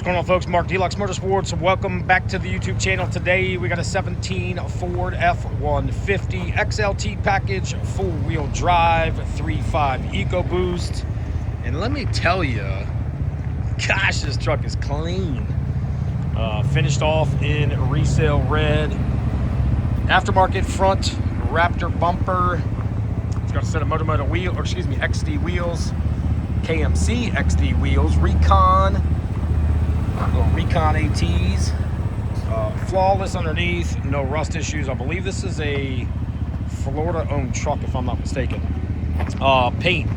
going on, folks? Mark Deluxe Motorsports. Welcome back to the YouTube channel. Today we got a 17 Ford F150 XLT package, four-wheel drive, 3.5 EcoBoost. And let me tell you, gosh, this truck is clean. Finished off in resale red, aftermarket front Raptor bumper. It's got a set of Moto wheel, or excuse me, XD wheels, KMC XD wheels, Recon, little Recon ATs, flawless underneath, no rust issues. I believe this is a Florida-owned truck, if I'm not mistaken. Paint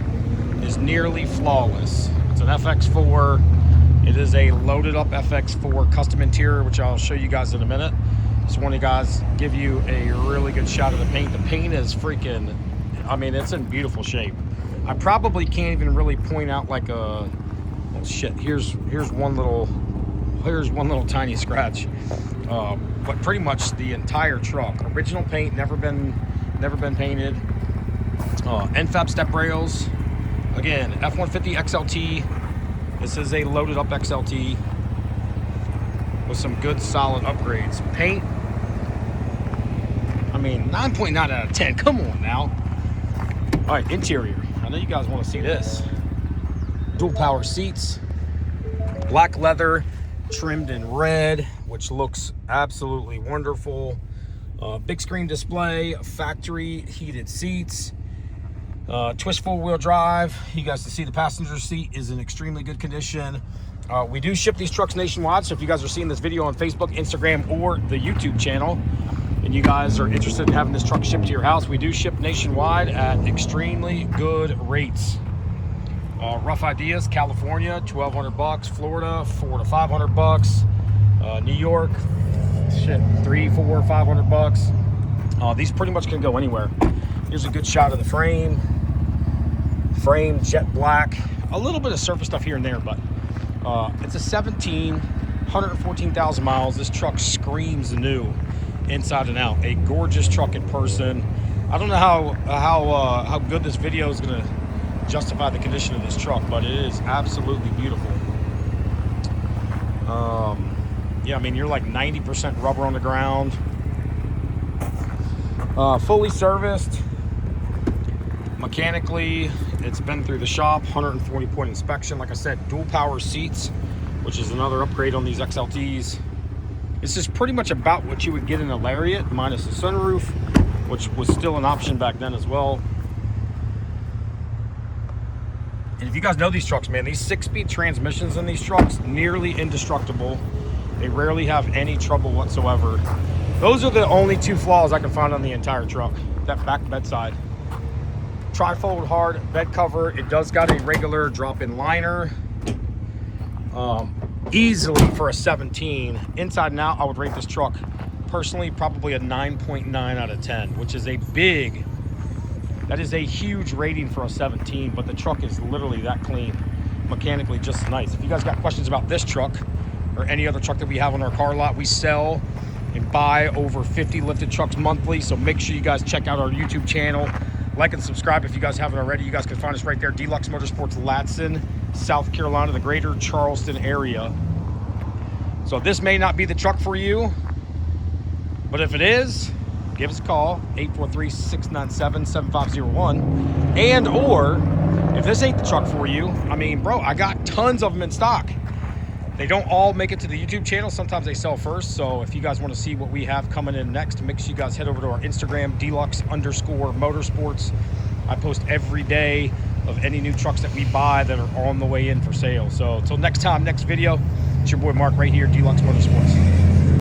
is nearly flawless. It's an FX4. It is a loaded-up FX4 custom interior, which I'll show you guys in a minute. Just want to guys give you a really good shot of the paint. The paint is freaking, I mean, it's in beautiful shape. I probably can't even really point out like a, oh shit, here's one little tiny scratch. But pretty much the entire truck, original paint, never been painted. NFAB step rails, again, F150 XLT. This is a loaded up XLT with some good solid upgrades. Paint, I mean, 9.9 out of 10. Come on now. All right, interior. I know you guys want to see this. Dual power seats, black leather, trimmed in red, which looks absolutely wonderful. Big screen display, factory heated seats, twist four-wheel drive. You guys can see the passenger seat is in extremely good condition. We do ship these trucks nationwide, so if you guys are seeing this video on Facebook, Instagram, or the YouTube channel, and you guys are interested in having this truck shipped to your house, we do ship nationwide at extremely good rates. Rough ideas: California, $1,200; Florida, $400 to $500; New York, shit, $300, $400, $500. These pretty much can go anywhere. Here's a good shot of the frame. Frame jet black, a little bit of surface stuff here and there, but it's a 17, 114,000 miles. This truck screams new, inside and out. A gorgeous truck in person. I don't know how good this video is gonna justify the condition of this truck, but it is absolutely beautiful. Yeah, I mean, you're like 90% rubber on the ground. Fully serviced. Mechanically, it's been through the shop, 140-point inspection. Like I said, dual power seats, which is another upgrade on these XLTs. This is pretty much about what you would get in a Lariat, minus the sunroof, which was still an option back then as well. And if you guys know these trucks, man, these 6-speed transmissions in these trucks, nearly indestructible. They rarely have any trouble whatsoever. Those are the only two flaws I can find on the entire truck. That back bedside. Tri-fold hard bed cover. It does got a regular drop-in liner. Easily for a 17. Inside and out, I would rate this truck personally probably a 9.9 out of 10, which is a big, that is a huge rating for a 17, but the truck is literally that clean. Mechanically just nice. If you guys got questions about this truck or any other truck that we have on our car lot, we sell and buy over 50 lifted trucks monthly, so make sure you guys check out our YouTube channel. Like and subscribe if you guys haven't already. You guys can find us right there, Deluxe Motorsports, Latson, South Carolina, the greater Charleston area. So this may not be the truck for you, but if it is, give us a call, 843-697-7501. And or if this ain't the truck for you, I mean, bro, I got tons of them in stock. They don't all make it to the YouTube channel. Sometimes they sell first. So if you guys want to see what we have coming in next, make sure you guys head over to our Instagram, Deluxe_Motorsports. I post every day of any new trucks that we buy that are on the way in for sale. So until next time, next video, it's your boy Mark right here, Deluxe Motorsports.